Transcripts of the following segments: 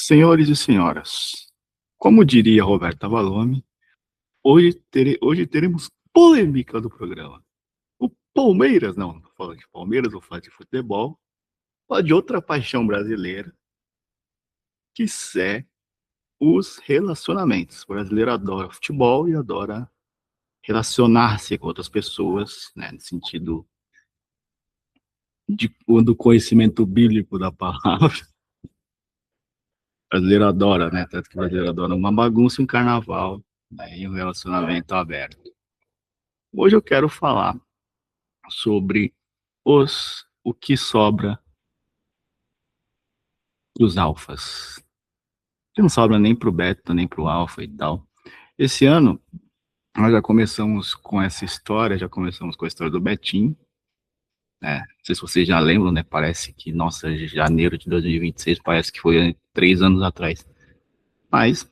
Senhores e senhoras, como diria Roberta Balloni, hoje teremos polêmica do programa. O Palmeiras, não fala de Palmeiras, ou fala de futebol, fala de outra paixão brasileira, que é os relacionamentos. O brasileiro adora futebol e adora relacionar-se com outras pessoas, né, no sentido do conhecimento bíblico da palavra. O brasileiro adora, né? Tanto que o brasileiro adora uma bagunça e um carnaval, né, e um relacionamento aberto. Hoje eu quero falar sobre o que sobra dos alfas. Que não sobra nem pro beta, nem pro alfa e tal. Esse ano, nós já começamos com essa história, já começamos com a história do Betinho, né? Não sei se vocês já lembram, né? Parece que, nossa, janeiro de 2026 parece que foi 3 anos atrás. Mas,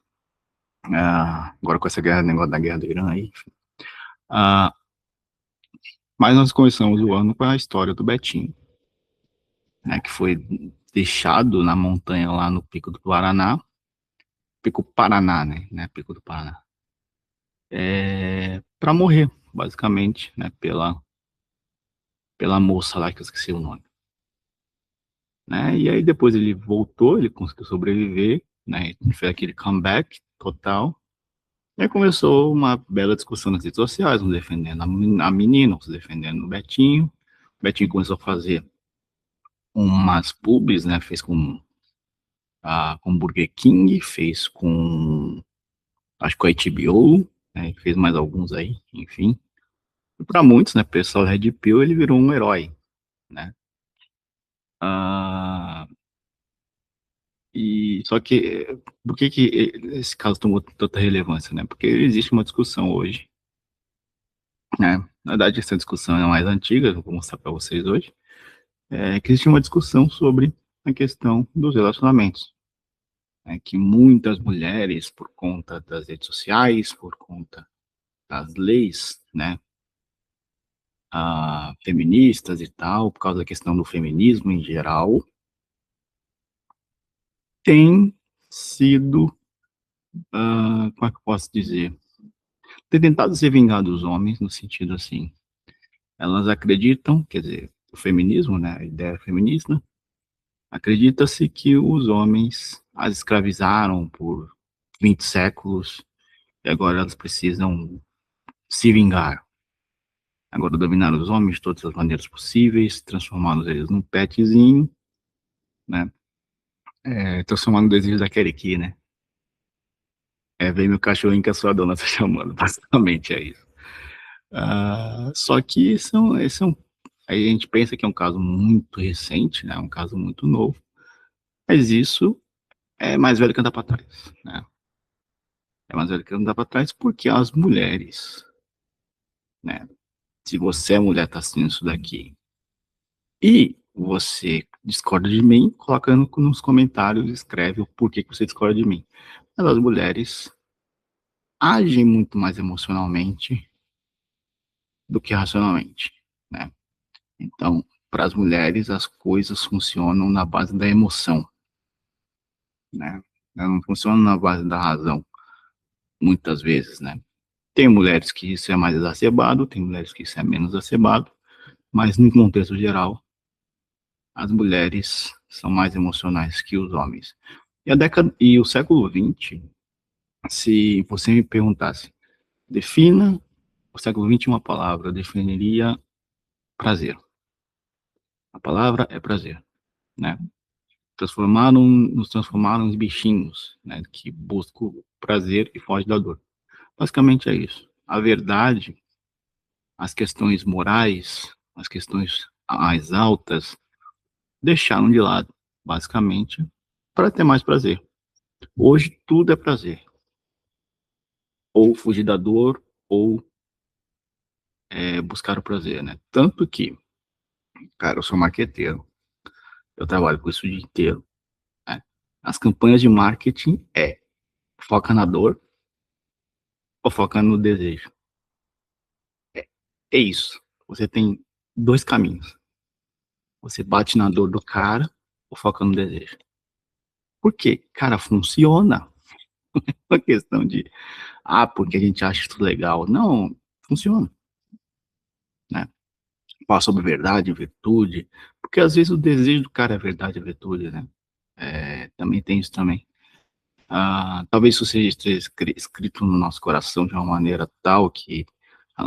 agora com essa guerra, negócio da guerra do Irã aí, enfim. Mas nós começamos o ano com a história do Betinho, né? Que foi deixado na montanha lá no Pico do Paraná, Pico Paraná, né? Pico do Paraná. Para morrer, basicamente, né? Pela moça lá, que eu esqueci o nome. Né? E aí depois ele voltou, ele conseguiu sobreviver, né? Ele fez aquele comeback total. E aí começou uma bela discussão nas redes sociais, uns defendendo a menina, uns defendendo o Betinho. O Betinho começou a fazer umas pubs, né? Fez com Burger King, fez com, acho que com a HBO, né? Fez mais alguns aí, enfim. E para muitos, né, pessoal Red Pill, ele virou um herói, né? Ah, e só que por que esse caso tomou tanta relevância, né? Porque existe uma discussão hoje, né? Na verdade, essa discussão é mais antiga, eu vou mostrar para vocês hoje, que existe uma discussão sobre a questão dos relacionamentos, né? Que muitas mulheres, por conta das redes sociais, por conta das leis, né? Feministas e tal, por causa da questão do feminismo em geral, tem sido, como é que eu posso dizer? Tem tentado se vingar dos homens, no sentido assim, elas acreditam, quer dizer, o feminismo, né, a ideia feminista, acredita-se que os homens as escravizaram por 20 séculos e agora elas precisam se vingar. Agora dominar os homens de todas as maneiras possíveis, transformando eles num petzinho, né, transformando o desejo da Keriki, né. Vem meu cachorrinho que a sua dona tá chamando, basicamente é isso. Só que esse é um, aí a gente pensa que é um caso muito recente, né, um caso muito novo, mas isso é mais velho que andar para trás, né. É mais velho que andar para trás porque as mulheres, né, se você é mulher, tá assistindo isso daqui e você discorda de mim, coloca nos comentários, escreve o porquê que você discorda de mim. Mas as mulheres agem muito mais emocionalmente do que racionalmente, né. Então, para as mulheres, as coisas funcionam na base da emoção, né? Não funcionam na base da razão, muitas vezes, né? Tem mulheres que isso é mais exacerbado, tem mulheres que isso é menos exacerbado, mas no contexto geral, as mulheres são mais emocionais que os homens. E o século XX, se você me perguntasse, defina o século XX em uma palavra, eu definiria prazer. A palavra é prazer, né? Nos transformaram em bichinhos, né, que buscam prazer e fogem da dor. Basicamente é isso. A verdade, as questões morais, as questões mais altas, deixaram de lado, basicamente, para ter mais prazer. Hoje tudo é prazer. Ou fugir da dor, ou buscar o prazer, né? Tanto que, cara, eu sou marqueteiro, eu trabalho com isso o dia inteiro, né? As campanhas de marketing foca na dor ou foca no desejo. É isso. Você tem 2 caminhos. Você bate na dor do cara ou foca no desejo. Porque, cara, funciona. Não é questão de, porque a gente acha isso legal. Não, funciona, né? Fala sobre verdade e virtude, porque às vezes o desejo do cara é verdade e virtude, né? Também tem isso também. Talvez isso seja escrito no nosso coração de uma maneira tal que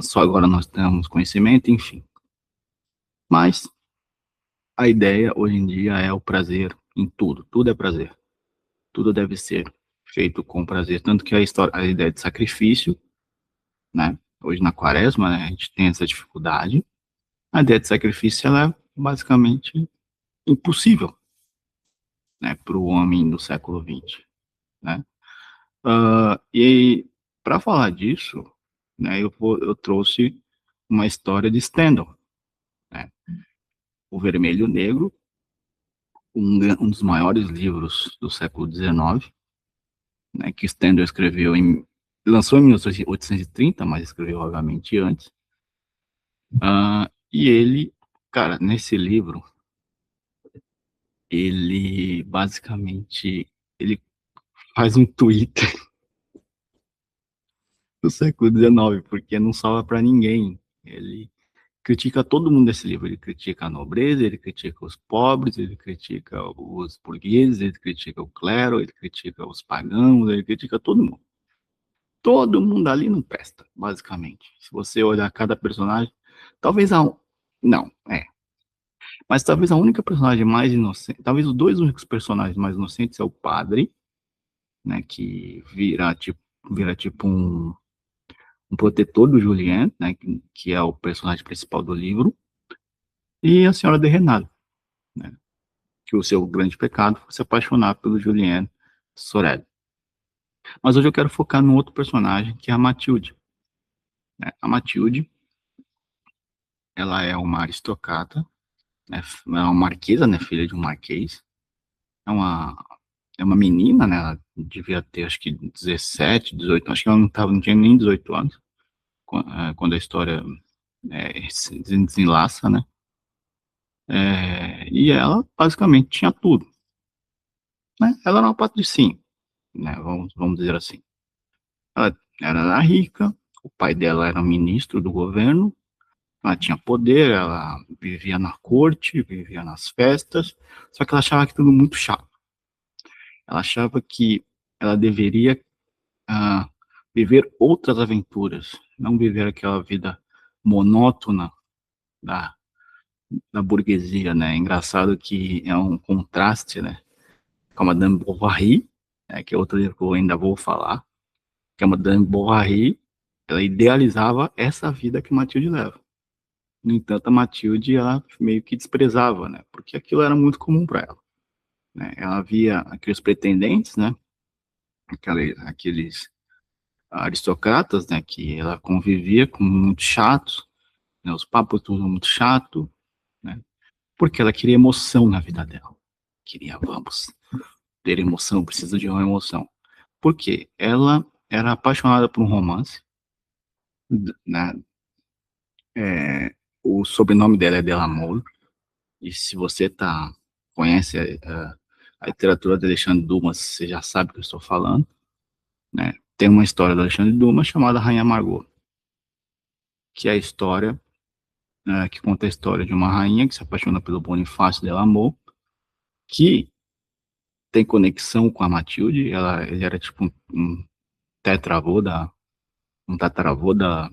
só agora nós temos conhecimento, enfim. Mas a ideia hoje em dia é o prazer em tudo. Tudo é prazer. Tudo deve ser feito com prazer. Tanto que a ideia de sacrifício, né? Hoje na quaresma, né, a gente tem essa dificuldade. A ideia de sacrifício ela é basicamente impossível, né, para o homem do século XX, né? E para falar disso, né, eu trouxe uma história de Stendhal, né? O Vermelho e o Negro, um dos maiores livros do século XIX, né, que Stendhal lançou em 1830, mas escreveu obviamente antes. E ele, cara, nesse livro, ele basicamente ele faz um Twitter do século XIX, porque não salva para ninguém. Ele critica todo mundo desse livro. Ele critica a nobreza, ele critica os pobres, ele critica os burgueses, ele critica o clero, ele critica os pagãos, ele critica todo mundo. Todo mundo ali não presta, basicamente. Se você olhar cada personagem, talvez a. Não, mas talvez a única personagem mais inocente, talvez os dois únicos personagens mais inocentes é o padre, né, que vira tipo um protetor do Julien, né, que é o personagem principal do livro, e a senhora de Renado, né, que o seu grande pecado foi se apaixonar pelo Julien Sorel. Mas hoje eu quero focar no outro personagem, que é a Matilde, né? A Matilde, ela é uma aristocrata, né, é uma marquesa, né, filha de um marquês, é uma, é uma menina, né, ela devia ter acho que 17, 18, acho que ela não tinha nem 18 anos, quando a história se desenlaça, né, e ela basicamente tinha tudo, né, ela era uma patricinha, né, vamos dizer assim. Ela era rica, o pai dela era ministro do governo, ela tinha poder, ela vivia na corte, vivia nas festas, só que ela achava que tudo muito chato. Ela achava que ela deveria ah, viver outras aventuras, não viver aquela vida monótona da, da burguesia, né? É engraçado que é um contraste, né? Com a Madame Bovary, né? Que é outro livro que eu ainda vou falar, que a Madame Bovary, ela idealizava essa vida que Matilde leva. No entanto, a Matilde, ela meio que desprezava, né? Porque aquilo era muito comum para ela, né? Ela via aqueles pretendentes, né? Aqueles aristocratas, né? Que ela convivia com muito chatos, né? Os papos tudo muito chato, né? Porque ela queria emoção na vida dela. Queria, vamos, ter emoção, preciso de uma emoção. Por quê? Ela era apaixonada por um romance, né? O sobrenome dela é Delamole, e se você conhece a literatura de Alexandre Dumas, você já sabe o que eu estou falando, né? Tem uma história do Alexandre Dumas chamada Rainha Margot, que é a história que conta a história de uma rainha que se apaixona pelo Bonifácio de Lamot, que tem conexão com a Matilde. Ele era tipo tetravô da, um tataravô da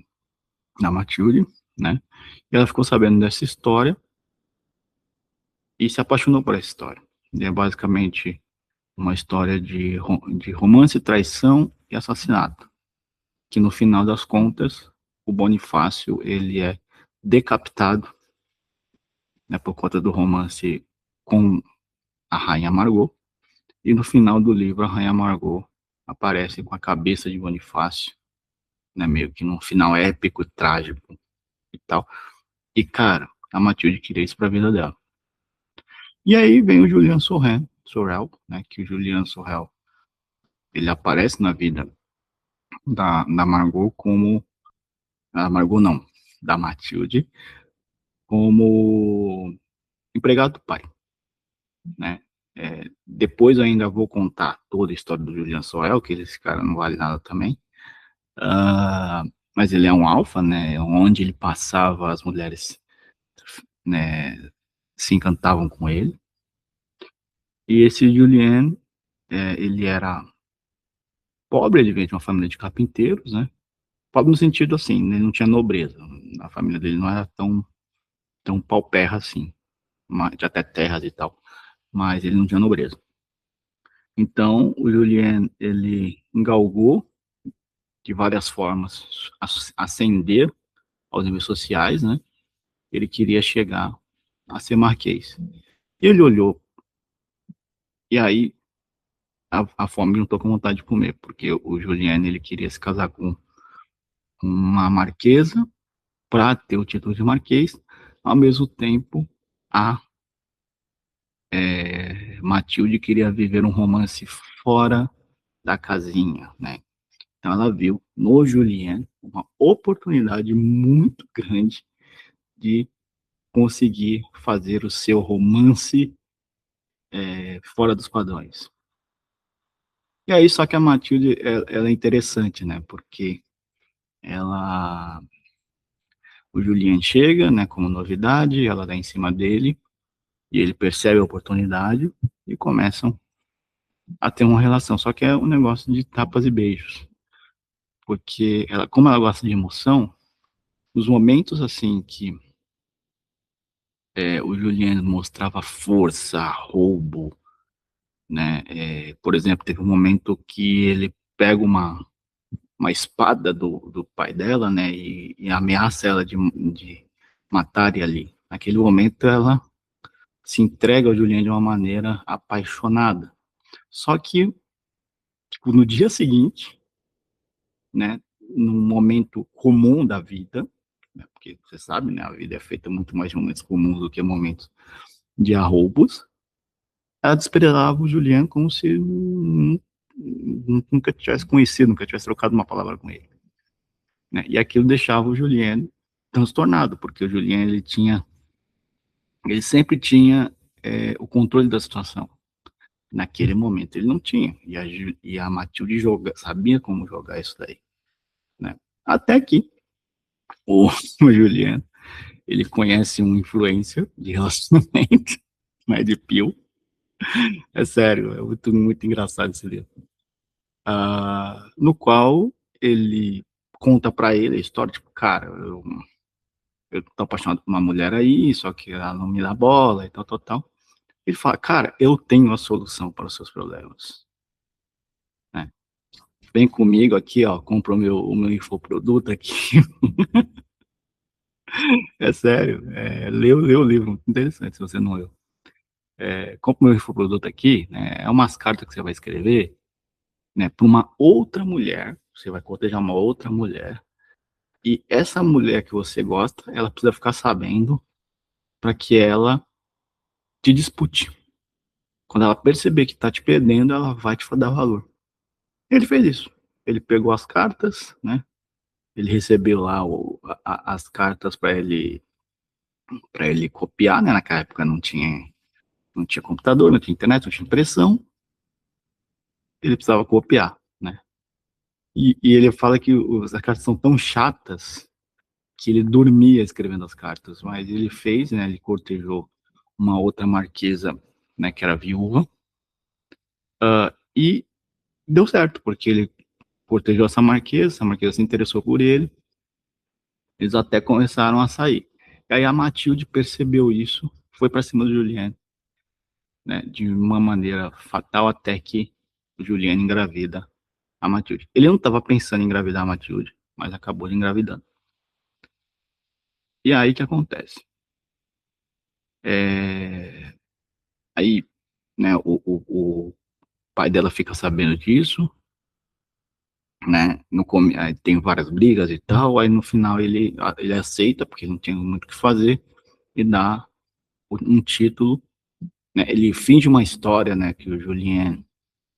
Matilde, né? E ela ficou sabendo dessa história e se apaixonou por essa história. E é basicamente uma história de romance, traição e assassinato, que no final das contas o Bonifácio ele é decapitado, né, por conta do romance com a Rainha Margot, e no final do livro a Rainha Margot aparece com a cabeça de Bonifácio, né, meio que num final épico, trágico e tal. E cara, a Matilde queria isso para a vida dela. E aí vem o Julian Sorel, né, que o Julian Sorel ele aparece na vida da Margot como a Margot não, da Matilde, como empregado do pai, né? Depois eu ainda vou contar toda a história do Julian Sorel, que esse cara não vale nada também. Ah, mas ele é um alfa, né? Onde ele passava, as mulheres, né, se encantavam com ele. E esse Julien, ele era pobre, ele veio de uma família de carpinteiros, né? Pobre no sentido assim, né, ele não tinha nobreza. A família dele não era tão pauperra assim, mas, tinha até terras e tal, mas ele não tinha nobreza. Então, o Julien, ele galgou de várias formas ascender aos níveis sociais, né? Ele queria chegar a ser marquês. Ele olhou, e aí a fome não estou com vontade de comer, porque o Juliano ele queria se casar com uma marquesa para ter o título de marquês, ao mesmo tempo a Matilde queria viver um romance fora da casinha, né? Então ela viu no Julien uma oportunidade muito grande de conseguir fazer o seu romance fora dos padrões. E aí, só que a Matilde, ela é interessante, né? Porque ela, o Julien chega, né, como novidade, ela dá em cima dele, e ele percebe a oportunidade e começam a ter uma relação. Só que é um negócio de tapas e beijos. Porque ela, como ela gosta de emoção, os momentos assim que o Julien mostrava força, roubo, né? Por exemplo, teve um momento que ele pega uma espada do pai dela, né? E ameaça ela de matar ele ali. Naquele momento, ela se entrega ao Julien de uma maneira apaixonada. Só que, tipo, no dia seguinte, né? Num momento comum da vida, né, porque você sabe, né? A vida é feita muito mais de momentos comuns do que momentos de arroubos. Ela desprezava o Julien como se nunca tivesse conhecido, nunca tivesse trocado uma palavra com ele. Né? E aquilo deixava o Julien transtornado, porque o Julien ele sempre tinha o controle da situação. Naquele momento ele não tinha, e a Matilde sabia como jogar isso daí, né? Até que o Julien, ele conhece um influencer de relacionamento, né, de Pio, é sério, é muito engraçado esse livro, no qual ele conta pra ele a história, tipo, cara, eu tô apaixonado por uma mulher aí, só que ela não me dá bola e tal, tal, tal. Ele fala, cara, eu tenho a solução para os seus problemas, né? Vem comigo aqui, ó, compra o meu infoproduto aqui. É sério, lê o livro, muito interessante, se você não leu. Compra o meu infoproduto aqui, né? É umas cartas que você vai escrever, né, para uma outra mulher, você vai cortejar uma outra mulher, e essa mulher que você gosta, ela precisa ficar sabendo para que ela te dispute. Quando ela perceber que tá te perdendo, ela vai te dar valor. Ele fez isso. Ele pegou as cartas, né? Ele recebeu lá as cartas para ele copiar, né? Naquela época não tinha computador, não tinha internet, não tinha impressão. Ele precisava copiar, né? E ele fala que as cartas são tão chatas que ele dormia escrevendo as cartas, mas ele fez, né? Ele cortejou uma outra marquesa, né? Que era viúva, e deu certo, porque ele cortejou essa marquesa se interessou por ele, eles até começaram a sair. E aí a Matilde percebeu isso, foi para cima do Juliano, né, de uma maneira fatal, até que o Juliano engravida a Matilde. Ele não estava pensando em engravidar a Matilde, mas acabou engravidando. E aí o que acontece? É, aí, né, o pai dela fica sabendo disso, né, aí tem várias brigas e tal, aí no final ele aceita, porque não tinha muito o que fazer, e dá um título, né, ele finge uma história, né, que o Julien,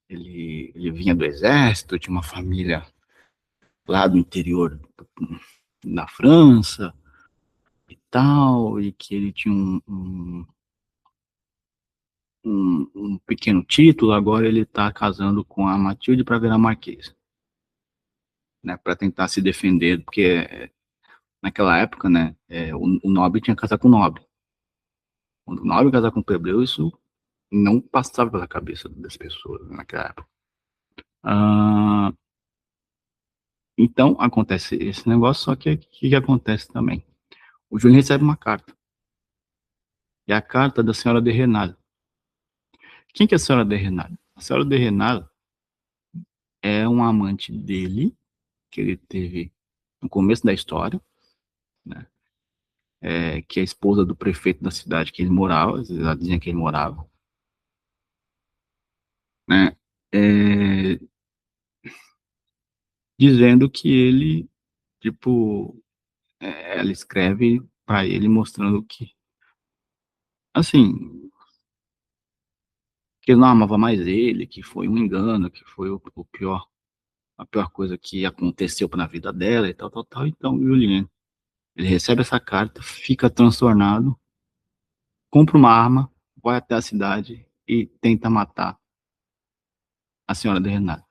ele vinha do exército, tinha uma família lá do interior da França e tal, e que ele tinha um pequeno título, agora ele está casando com a Matilde para virar marquesa, né, para tentar se defender, porque naquela época, né, o nobre tinha que casar com o nobre. Quando o nobre casar com o plebeu, isso não passava pela cabeça das pessoas naquela época. Ah, então, acontece esse negócio, só que o que acontece também? O Júnior recebe uma carta, e a carta da senhora de Renal. Quem que é a senhora de Renal? A senhora de Renal é um amante dele, que ele teve no começo da história, né? Que é a esposa do prefeito da cidade que ele morava, ela dizia que ele morava, né? É, dizendo que ele, tipo, ela escreve para ele mostrando que, assim, que ele não amava mais ele, que foi um engano, que foi o pior, a pior coisa que aconteceu na vida dela e tal, tal, tal. Então, o Juliano, ele recebe essa carta, fica transtornado, compra uma arma, vai até a cidade e tenta matar a senhora de Renato.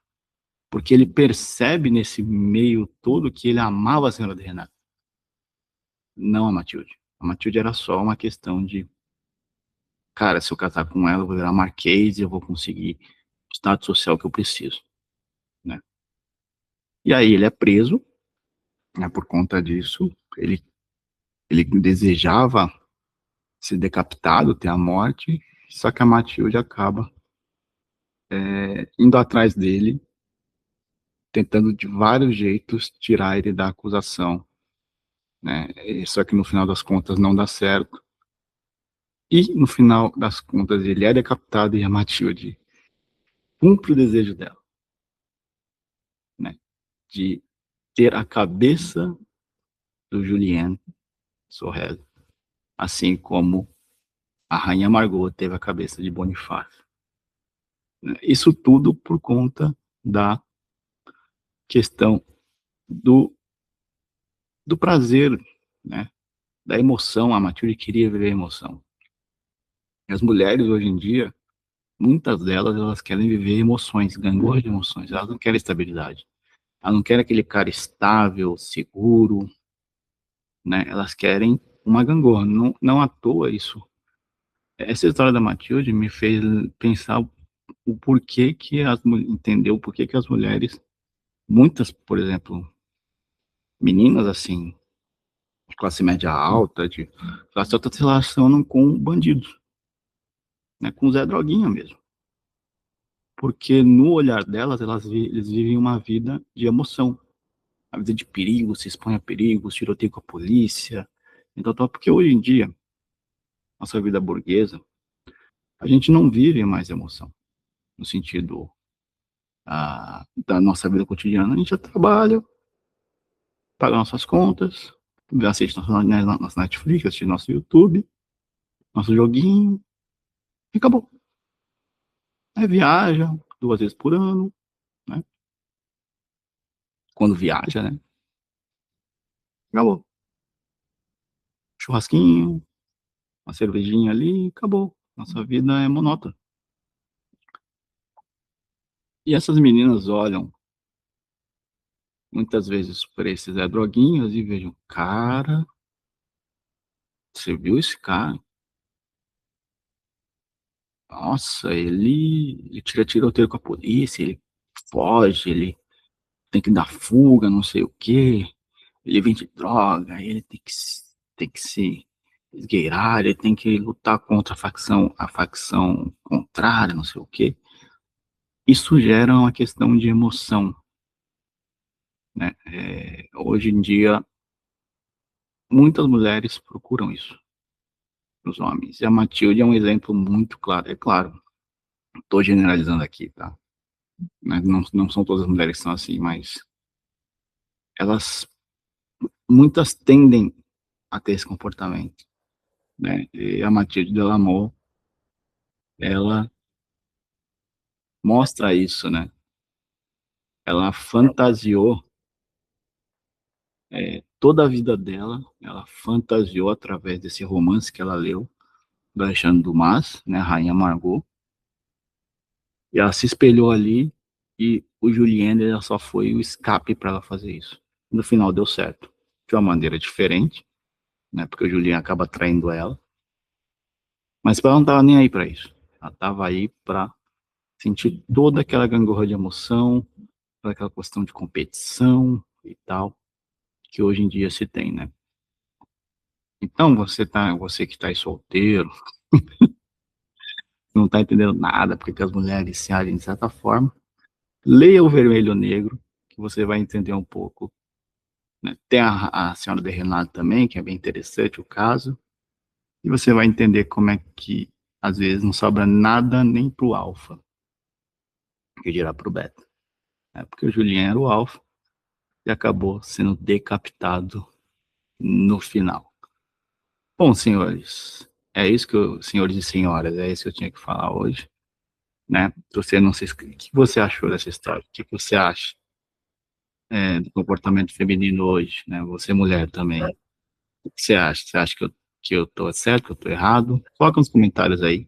Porque ele percebe nesse meio todo que ele amava a senhora de Renato, não a Matilde. A Matilde era só uma questão de, cara, se eu casar com ela, eu vou virar marquês e eu vou conseguir o status social que eu preciso, né? E aí ele é preso, né, por conta disso. Ele desejava ser decapitado, ter a morte, só que a Matilde acaba indo atrás dele, tentando de vários jeitos tirar ele da acusação, né? Só que no final das contas não dá certo. E no final das contas ele é decapitado e a Matilde cumpre o desejo dela, né? De ter a cabeça do Julien Sorel, assim como a Rainha Margot teve a cabeça de Bonifácio. Isso tudo por conta da questão do, do prazer, né? Da emoção. A Matilde queria viver a emoção. E as mulheres hoje em dia, muitas delas, elas querem viver emoções, gangorra de emoções. Elas não querem estabilidade. Elas não querem aquele cara estável, seguro, né? Elas querem uma gangorra. Não, não à toa isso. Essa história da Matilde me fez pensar o porquê que entendeu o porquê que as mulheres, muitas, por exemplo, meninas assim, de classe média alta, de classe alta, se relacionam com bandidos, né? Com Zé Droguinha mesmo. Porque no olhar delas, eles vivem uma vida de emoção, a vida de perigo, se expõe a perigos, tiroteio com a polícia. Então, porque hoje em dia, nossa vida burguesa, a gente não vive mais emoção, no sentido da nossa vida cotidiana. A gente já trabalha, paga nossas contas, assiste nossa Netflix, assiste nosso YouTube, nosso joguinho, e acabou. Aí viaja 2 vezes por ano, né? Quando viaja, né? Acabou. Churrasquinho, uma cervejinha ali, acabou. Nossa vida é monótona. E essas meninas olham muitas vezes para esses droguinhas e vejam, cara, você viu esse cara? Nossa, ele tira tiroteio com a polícia, ele foge, ele tem que dar fuga, não sei o quê. Ele vende droga, ele tem que se esgueirar, ele tem que lutar contra a facção contrária, não sei o quê. Isso gera uma questão de emoção, né? Hoje em dia, muitas mulheres procuram isso nos homens. E a Matilde é um exemplo muito claro. É claro, estou generalizando aqui, tá? Não são todas as mulheres que são assim, mas elas, muitas tendem a ter esse comportamento, né? E a Matilde Delamore, ela mostra isso, né? Ela fantasiou toda a vida dela, ela fantasiou através desse romance que ela leu do Alexandre Dumas, né, Rainha Margot, E ela se espelhou ali e o Julien ele só foi o escape para ela fazer isso. No final deu certo. De uma maneira diferente, né? Porque o Julien acaba traindo ela. Mas ela não tava nem aí para isso. Ela tava aí para sentir toda aquela gangorra de emoção, toda aquela questão de competição e tal, que hoje em dia se tem, né? Então você que tá aí solteiro, não tá entendendo nada, porque que as mulheres se agem de certa forma, leia o Vermelho Negro, que você vai entender um pouco, né? Tem a Senhora de Renato também, que é bem interessante o caso, e você vai entender como é que às vezes não sobra nada nem pro alfa, que dirá pro beta, né? Porque o Julien era o alfa e acabou sendo decapitado no final. Bom, senhores, é isso que eu, senhores e senhoras, é isso que eu tinha que falar hoje, né? Você não se, o que você achou dessa história? O que você acha do comportamento feminino hoje, né? Você mulher também. O que você acha? Você acha que eu tô certo, que eu tô errado? Coloca nos comentários aí,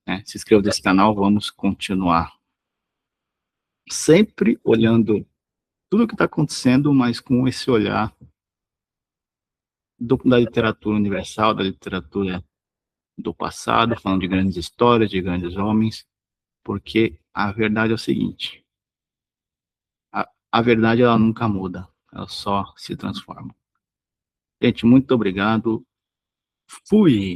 né? Se inscreva nesse canal, vamos continuar sempre olhando tudo o que está acontecendo, mas com esse olhar da literatura universal, da literatura do passado, falando de grandes histórias, de grandes homens, porque a verdade é o seguinte, a verdade ela nunca muda, ela só se transforma. Gente, muito obrigado. Fui!